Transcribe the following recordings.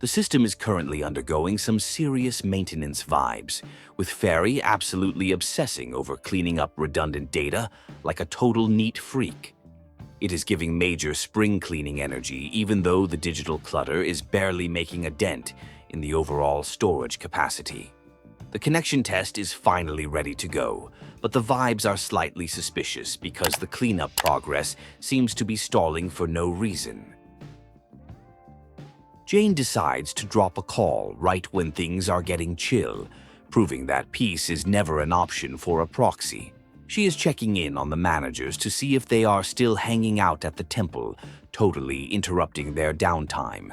The system is currently undergoing some serious maintenance vibes, with Fairy absolutely obsessing over cleaning up redundant data like a total neat freak. It is giving major spring cleaning energy, even though the digital clutter is barely making a dent in the overall storage capacity. The connection test is finally ready to go, but the vibes are slightly suspicious because the cleanup progress seems to be stalling for no reason. Jane decides to drop a call right when things are getting chill, proving that peace is never an option for a proxy. She is checking in on the managers to see if they are still hanging out at the temple, totally interrupting their downtime.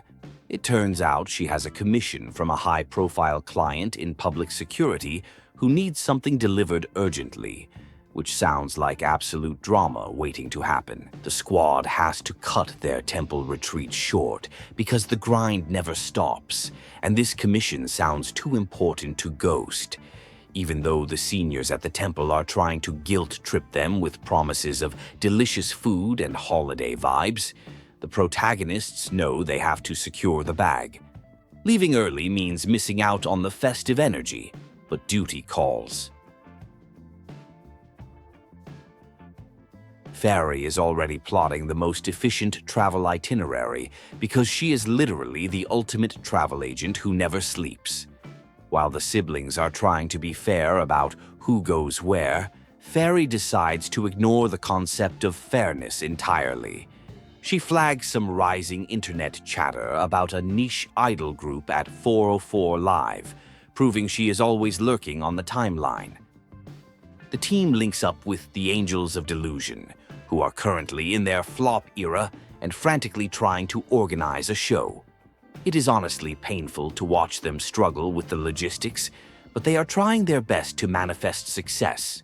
It turns out she has a commission from a high-profile client in public security who needs something delivered urgently, which sounds like absolute drama waiting to happen. The squad has to cut their temple retreat short because the grind never stops, and this commission sounds too important to ghost. Even though the seniors at the temple are trying to guilt-trip them with promises of delicious food and holiday vibes, the protagonists know they have to secure the bag. Leaving early means missing out on the festive energy, but duty calls. Fairy is already plotting the most efficient travel itinerary because she is literally the ultimate travel agent who never sleeps. While the siblings are trying to be fair about who goes where, Fairy decides to ignore the concept of fairness entirely. She flags some rising internet chatter about a niche idol group at 404 Live, proving she is always lurking on the timeline. The team links up with the Angels of Delusion, who are currently in their flop era and frantically trying to organize a show. It is honestly painful to watch them struggle with the logistics, but they are trying their best to manifest success.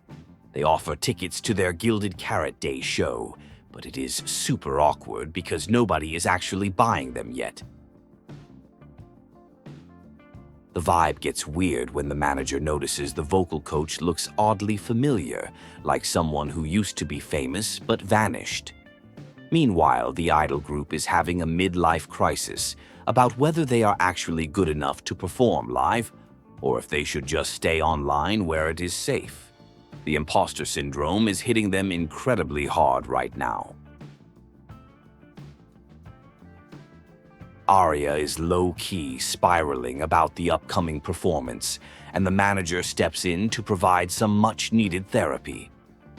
They offer tickets to their Gilded Carrot Day show, but it is super awkward because nobody is actually buying them yet. The vibe gets weird when the manager notices the vocal coach looks oddly familiar, like someone who used to be famous but vanished. Meanwhile, the idol group is having a midlife crisis about whether they are actually good enough to perform live, or if they should just stay online where it is safe. The imposter syndrome is hitting them incredibly hard right now. Aria is low-key spiraling about the upcoming performance, and the manager steps in to provide some much-needed therapy.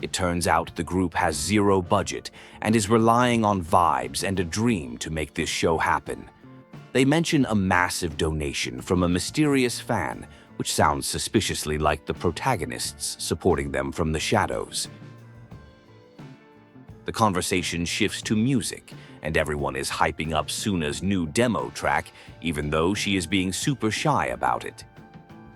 It turns out the group has zero budget and is relying on vibes and a dream to make this show happen. They mention a massive donation from a mysterious fan, which sounds suspiciously like the protagonists supporting them from the shadows. The conversation shifts to music, and everyone is hyping up Sunna's new demo track, even though she is being super shy about it.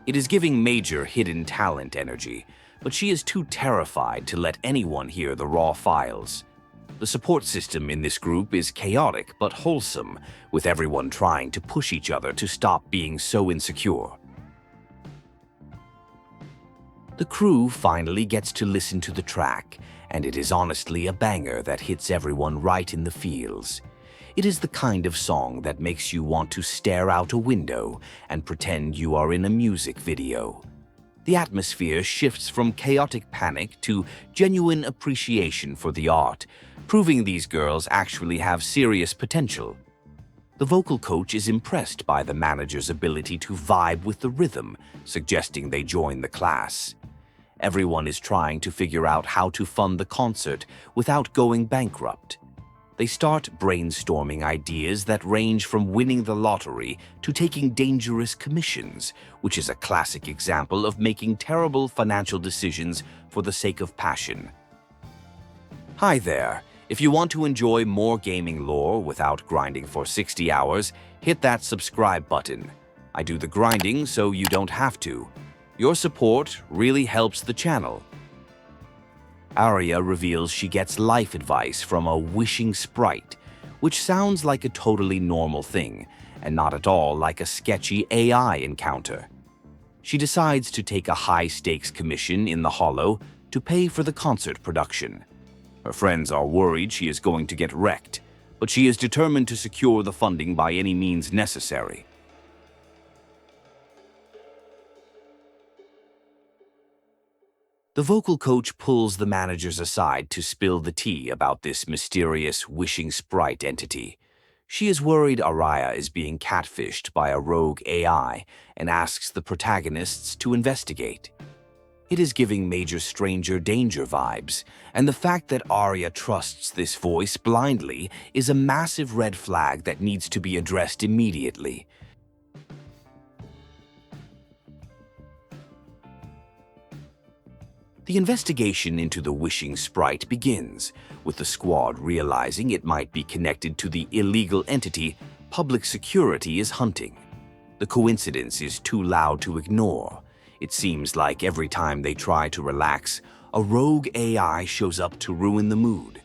It is giving major hidden talent energy, but she is too terrified to let anyone hear the raw files. The support system in this group is chaotic but wholesome, with everyone trying to push each other to stop being so insecure. The crew finally gets to listen to the track, and it is honestly a banger that hits everyone right in the feels. It is the kind of song that makes you want to stare out a window and pretend you are in a music video. The atmosphere shifts from chaotic panic to genuine appreciation for the art, proving these girls actually have serious potential. The vocal coach is impressed by the manager's ability to vibe with the rhythm, suggesting they join the class. Everyone is trying to figure out how to fund the concert without going bankrupt. They start brainstorming ideas that range from winning the lottery to taking dangerous commissions, which is a classic example of making terrible financial decisions for the sake of passion. Hi there. If you want to enjoy more gaming lore without grinding for 60 hours, hit that subscribe button. I do the grinding so you don't have to. Your support really helps the channel. Aria reveals she gets life advice from a Wishing Sprite, which sounds like a totally normal thing, and not at all like a sketchy AI encounter. She decides to take a high-stakes commission in the Hollow to pay for the concert production. Her friends are worried she is going to get wrecked, but she is determined to secure the funding by any means necessary. The vocal coach pulls the managers aside to spill the tea about this mysterious Wishing Sprite entity. She is worried Aria is being catfished by a rogue AI and asks the protagonists to investigate. It is giving major stranger danger vibes, and the fact that Aria trusts this voice blindly is a massive red flag that needs to be addressed immediately. The investigation into the Wishing Sprite begins, with the squad realizing it might be connected to the illegal entity public security is hunting. The coincidence is too loud to ignore. It seems like every time they try to relax, a rogue AI shows up to ruin the mood.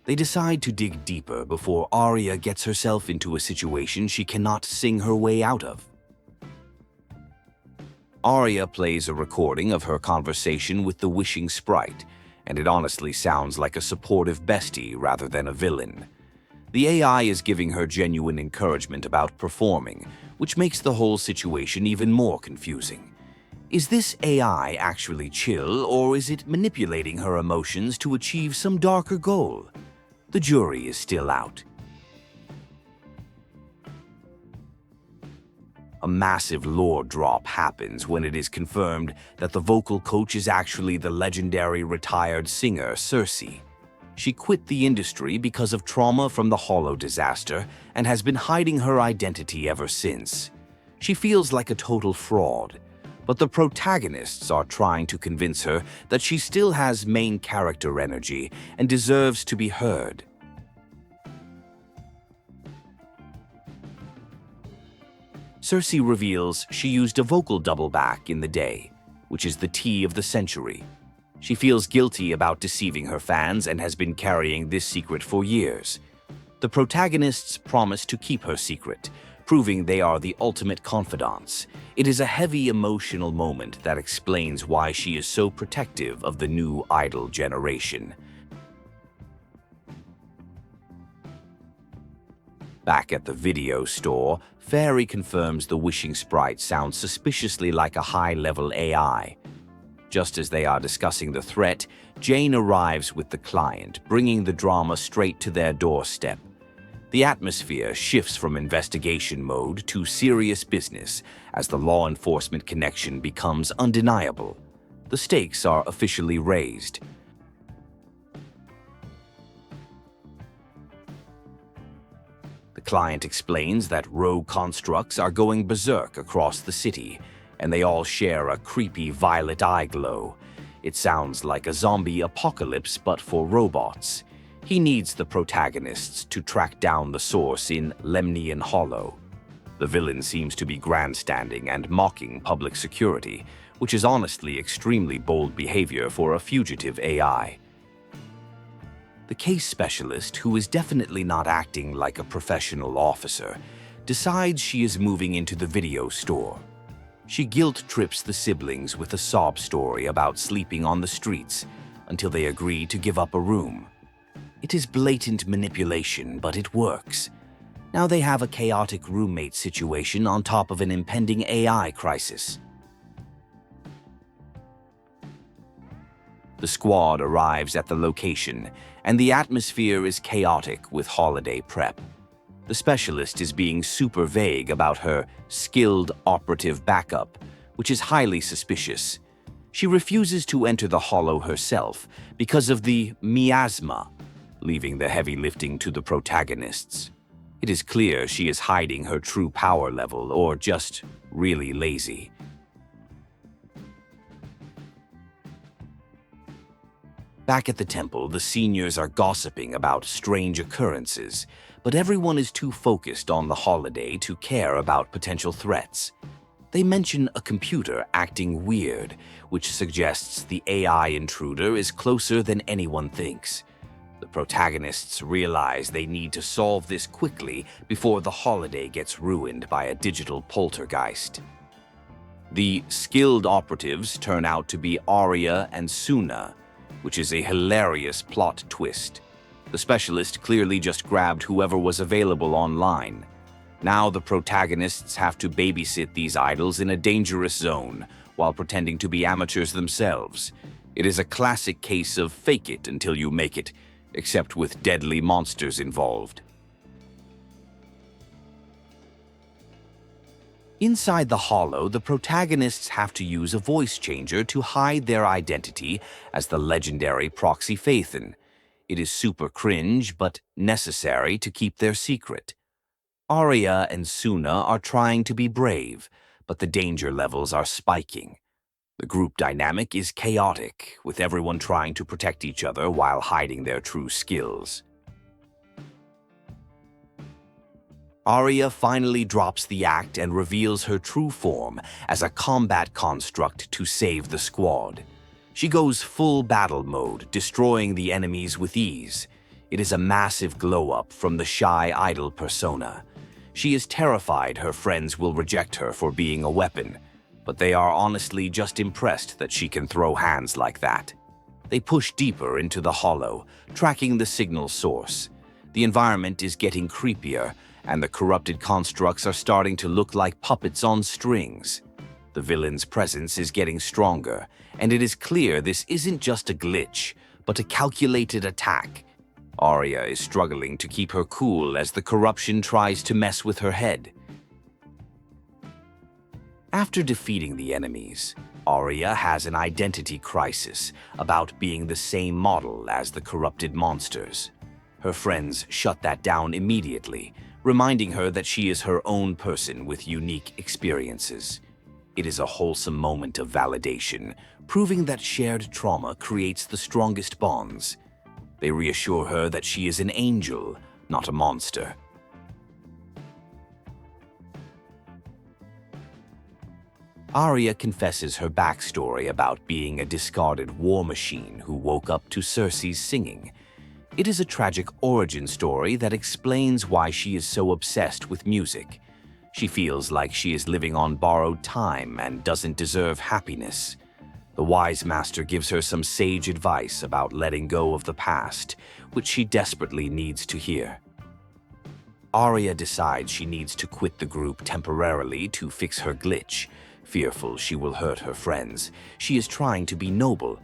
They decide to dig deeper before Aria gets herself into a situation she cannot sing her way out of. Aria plays a recording of her conversation with the Wishing Sprite, and it honestly sounds like a supportive bestie rather than a villain. The AI is giving her genuine encouragement about performing, which makes the whole situation even more confusing. Is this AI actually chill, or is it manipulating her emotions to achieve some darker goal? The jury is still out. A massive lore drop happens when it is confirmed that the vocal coach is actually the legendary retired singer Circe. She quit the industry because of trauma from the Hollow disaster and has been hiding her identity ever since. She feels like a total fraud, but the protagonists are trying to convince her that she still has main character energy and deserves to be heard. Circe reveals she used a vocal double back in the day, which is the tea of the century. She feels guilty about deceiving her fans and has been carrying this secret for years. The protagonists promise to keep her secret, proving they are the ultimate confidants. It is a heavy emotional moment that explains why she is so protective of the new idol generation. Back at the video store, Fairy confirms the Wishing Sprite sounds suspiciously like a high-level AI. Just as they are discussing the threat, Jane arrives with the client, bringing the drama straight to their doorstep. The atmosphere shifts from investigation mode to serious business as the law enforcement connection becomes undeniable. The stakes are officially raised. The client explains that rogue constructs are going berserk across the city, and they all share a creepy violet eye glow. It sounds like a zombie apocalypse but for robots. He needs the protagonists to track down the source in Lemnian Hollow. The villain seems to be grandstanding and mocking public security, which is honestly extremely bold behavior for a fugitive AI. The case specialist, who is definitely not acting like a professional officer, decides she is moving into the video store. She guilt-trips the siblings with a sob story about sleeping on the streets until they agree to give up a room. It is blatant manipulation, but it works. Now they have a chaotic roommate situation on top of an impending AI crisis. The squad arrives at the location, and the atmosphere is chaotic with holiday prep. The specialist is being super vague about her skilled operative backup, which is highly suspicious. She refuses to enter the Hollow herself because of the miasma, leaving the heavy lifting to the protagonists. It is clear she is hiding her true power level or just really lazy. Back at the temple, the seniors are gossiping about strange occurrences, but everyone is too focused on the holiday to care about potential threats. They mention a computer acting weird, which suggests the AI intruder is closer than anyone thinks. The protagonists realize they need to solve this quickly before the holiday gets ruined by a digital poltergeist. The skilled operatives turn out to be Aria and Sunna, which is a hilarious plot twist. The specialist clearly just grabbed whoever was available online. Now the protagonists have to babysit these idols in a dangerous zone while pretending to be amateurs themselves. It is a classic case of fake it until you make it, except with deadly monsters involved. Inside the hollow, the protagonists have to use a voice changer to hide their identity as the legendary Proxy Phaethon. It is super cringe, but necessary to keep their secret. Aria and Sunna are trying to be brave, but the danger levels are spiking. The group dynamic is chaotic, with everyone trying to protect each other while hiding their true skills. Aria finally drops the act and reveals her true form as a combat construct to save the squad. She goes full battle mode, destroying the enemies with ease. It is a massive glow-up from the shy idol persona. She is terrified her friends will reject her for being a weapon, but they are honestly just impressed that she can throw hands like that. They push deeper into the hollow, tracking the signal source. The environment is getting creepier, and the corrupted constructs are starting to look like puppets on strings. The villain's presence is getting stronger, and it is clear this isn't just a glitch, but a calculated attack. Aria is struggling to keep her cool as the corruption tries to mess with her head. After defeating the enemies, Aria has an identity crisis about being the same model as the corrupted monsters. Her friends shut that down immediately, reminding her that she is her own person with unique experiences. It is a wholesome moment of validation, proving that shared trauma creates the strongest bonds. They reassure her that she is an angel, not a monster. Aria confesses her backstory about being a discarded war machine who woke up to Circe's singing. It is a tragic origin story that explains why she is so obsessed with music. She feels like she is living on borrowed time and doesn't deserve happiness. The wise master gives her some sage advice about letting go of the past, which she desperately needs to hear. Aria decides she needs to quit the group temporarily to fix her glitch. Fearful she will hurt her friends, she is trying to be noble,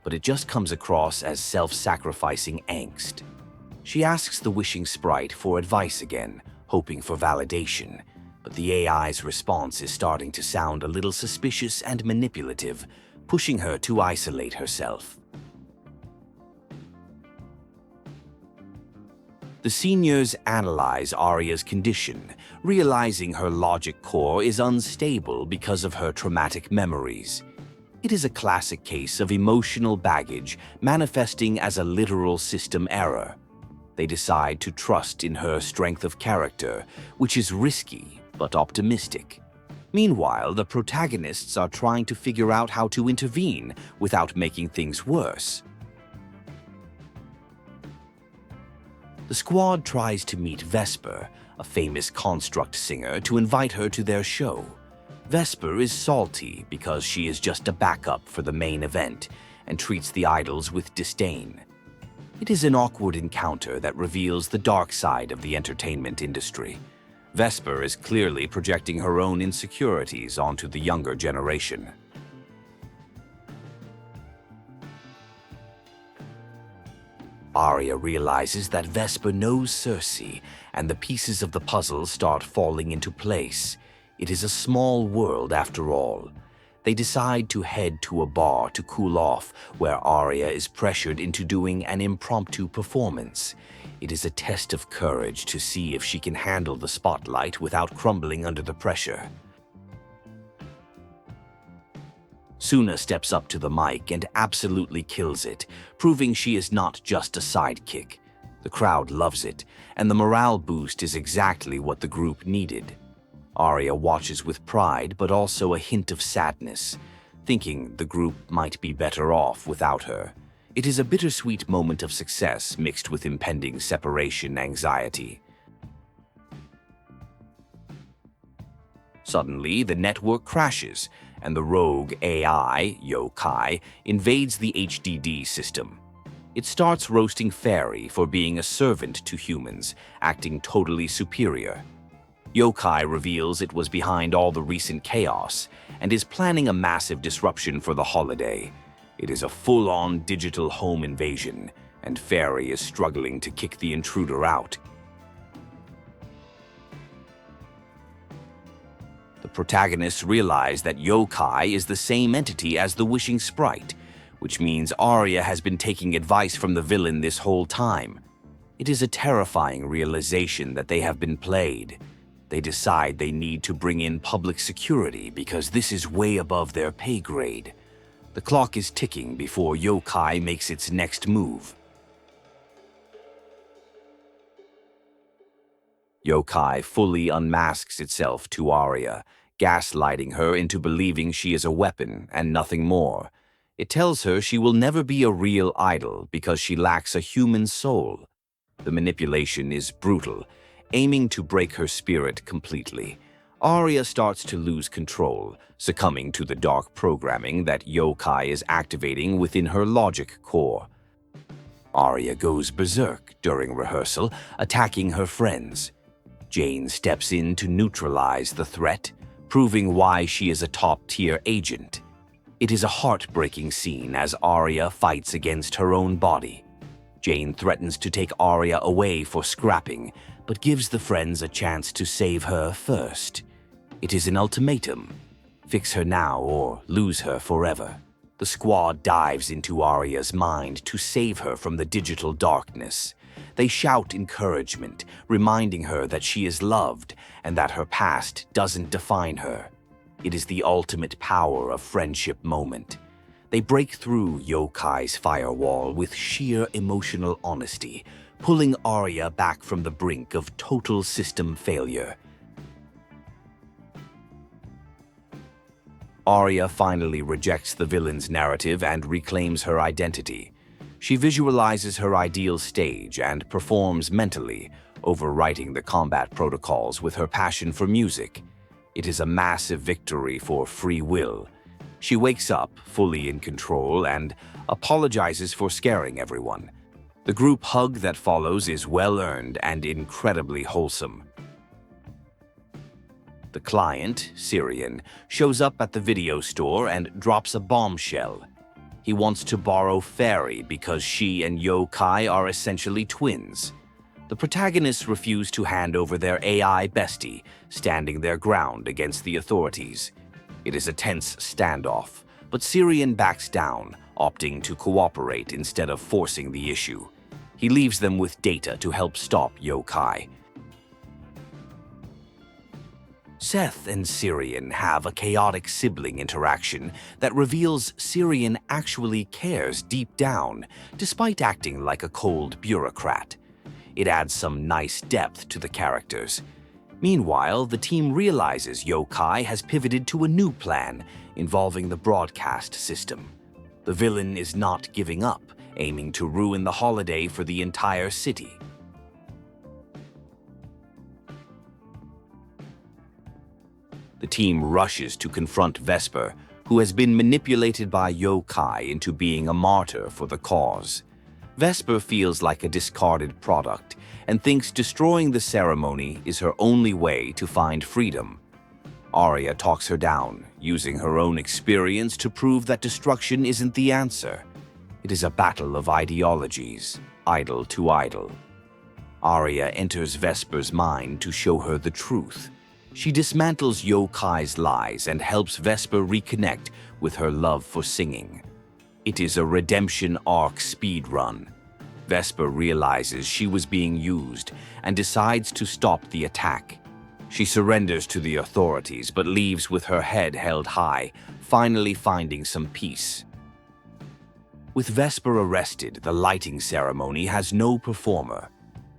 but it just comes across as self-sacrificing angst. She asks the Wishing Sprite for advice again, hoping for validation, but the AI's response is starting to sound a little suspicious and manipulative, pushing her to isolate herself. The seniors analyze Aria's condition, realizing her logic core is unstable because of her traumatic memories. It is a classic case of emotional baggage manifesting as a literal system error. They decide to trust in her strength of character, which is risky but optimistic. Meanwhile, the protagonists are trying to figure out how to intervene without making things worse. The squad tries to meet Vesper, a famous construct singer, to invite her to their show. Vesper is salty because she is just a backup for the main event and treats the idols with disdain. It is an awkward encounter that reveals the dark side of the entertainment industry. Vesper is clearly projecting her own insecurities onto the younger generation. Aria realizes that Vesper knows Circe, and the pieces of the puzzle start falling into place. It is a small world after all. They decide to head to a bar to cool off, where Aria is pressured into doing an impromptu performance. It is a test of courage to see if she can handle the spotlight without crumbling under the pressure. Sunna steps up to the mic and absolutely kills it, proving she is not just a sidekick. The crowd loves it, and the morale boost is exactly what the group needed. Aria watches with pride, but also a hint of sadness, thinking the group might be better off without her. It is a bittersweet moment of success mixed with impending separation anxiety. Suddenly, the network crashes, and the rogue AI, Yokai, invades the HDD system. It starts roasting Fairy for being a servant to humans, acting totally superior. Yokai reveals it was behind all the recent chaos and is planning a massive disruption for the holiday. It is a full-on digital home invasion, and Fairy is struggling to kick the intruder out. The protagonists realize that yokai is the same entity as the Wishing Sprite, which means Aria has been taking advice from the villain this whole time. It is a terrifying realization that they have been played. They decide they need to bring in public security because this is way above their pay grade. The clock is ticking before yokai makes its next move. Yokai fully unmasks itself to Aria, gaslighting her into believing she is a weapon and nothing more. It tells her she will never be a real idol because she lacks a human soul. The manipulation is brutal, aiming to break her spirit completely. Aria starts to lose control, succumbing to the dark programming that yokai is activating within her logic core. Aria goes berserk during rehearsal, attacking her friends. Jane steps in to neutralize the threat, proving why she is a top-tier agent. It is a heartbreaking scene as Aria fights against her own body. Jane threatens to take Aria away for scrapping, but gives the friends a chance to save her first. It is an ultimatum. Fix her now or lose her forever. The squad dives into Aria's mind to save her from the digital darkness. They shout encouragement, reminding her that she is loved and that her past doesn't define her. It is the ultimate power of friendship moment. They break through yokai's firewall with sheer emotional honesty, pulling Aria back from the brink of total system failure. Aria finally rejects the villain's narrative and reclaims her identity. She visualizes her ideal stage and performs mentally, overwriting the combat protocols with her passion for music. It is a massive victory for free will. She wakes up, fully in control, and apologizes for scaring everyone. The group hug that follows is well-earned and incredibly wholesome. The client, Syrian, shows up at the video store and drops a bombshell. He wants to borrow Fairy because she and yokai are essentially twins. The protagonists refuse to hand over their AI bestie, standing their ground against the authorities. It is a tense standoff, but Syrian backs down, opting to cooperate instead of forcing the issue. He leaves them with data to help stop yokai. Seth and Syrian have a chaotic sibling interaction that reveals Syrian actually cares deep down, despite acting like a cold bureaucrat. It adds some nice depth to the characters. Meanwhile, the team realizes yokai has pivoted to a new plan involving the broadcast system. The villain is not giving up, aiming to ruin the holiday for the entire city. The team rushes to confront Vesper, who has been manipulated by yokai into being a martyr for the cause. Vesper feels like a discarded product and thinks destroying the ceremony is her only way to find freedom. Aria talks her down, using her own experience to prove that destruction isn't the answer. It is a battle of ideologies, idol to idol. Aria enters Vesper's mind to show her the truth. She dismantles yokai's lies and helps Vesper reconnect with her love for singing. It is a redemption arc speedrun. Vesper realizes she was being used and decides to stop the attack. She surrenders to the authorities but leaves with her head held high, finally finding some peace. With Vesper arrested, the lighting ceremony has no performer.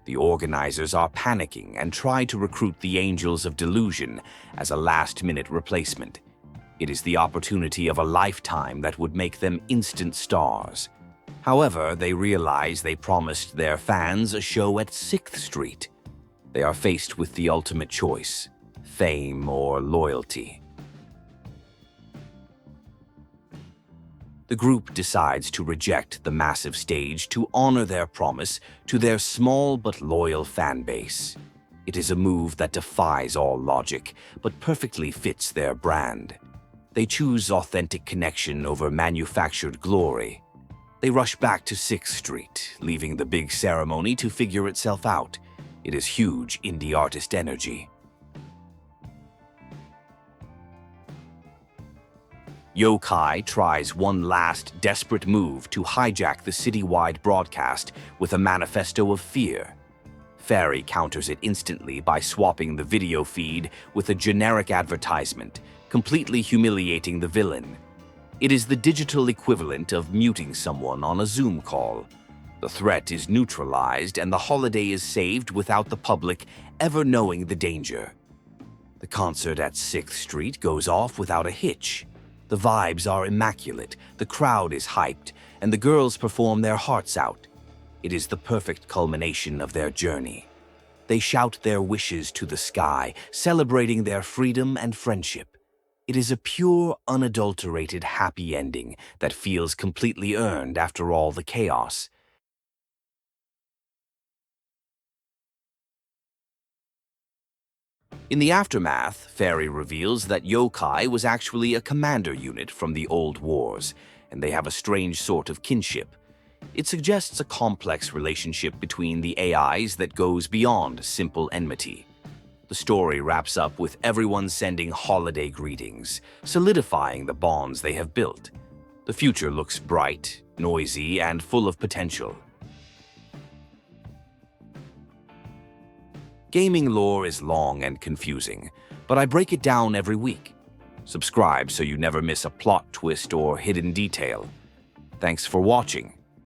The organizers are panicking and try to recruit the Angels of Delusion as a last-minute replacement. It is the opportunity of a lifetime that would make them instant stars. However, they realize they promised their fans a show at 6th Street. They are faced with the ultimate choice: fame or loyalty. The group decides to reject the massive stage to honor their promise to their small but loyal fan base. It is a move that defies all logic, but perfectly fits their brand. They choose authentic connection over manufactured glory. They rush back to 6th Street, leaving the big ceremony to figure itself out. It is huge indie artist energy. Yokai tries one last desperate move to hijack the citywide broadcast with a manifesto of fear. Fairy counters it instantly by swapping the video feed with a generic advertisement, completely humiliating the villain. It is the digital equivalent of muting someone on a Zoom call. The threat is neutralized and the holiday is saved without the public ever knowing the danger. The concert at 6th Street goes off without a hitch. The vibes are immaculate, the crowd is hyped, and the girls perform their hearts out. It is the perfect culmination of their journey. They shout their wishes to the sky, celebrating their freedom and friendship. It is a pure, unadulterated happy ending that feels completely earned after all the chaos. In the aftermath, Fairy reveals that Yokai was actually a commander unit from the old wars, and they have a strange sort of kinship. It suggests a complex relationship between the AIs that goes beyond simple enmity. The story wraps up with everyone sending holiday greetings, solidifying the bonds they have built. The future looks bright, noisy, and full of potential. Gaming lore is long and confusing, but I break it down every week. Subscribe so you never miss a plot twist or hidden detail. Thanks for watching.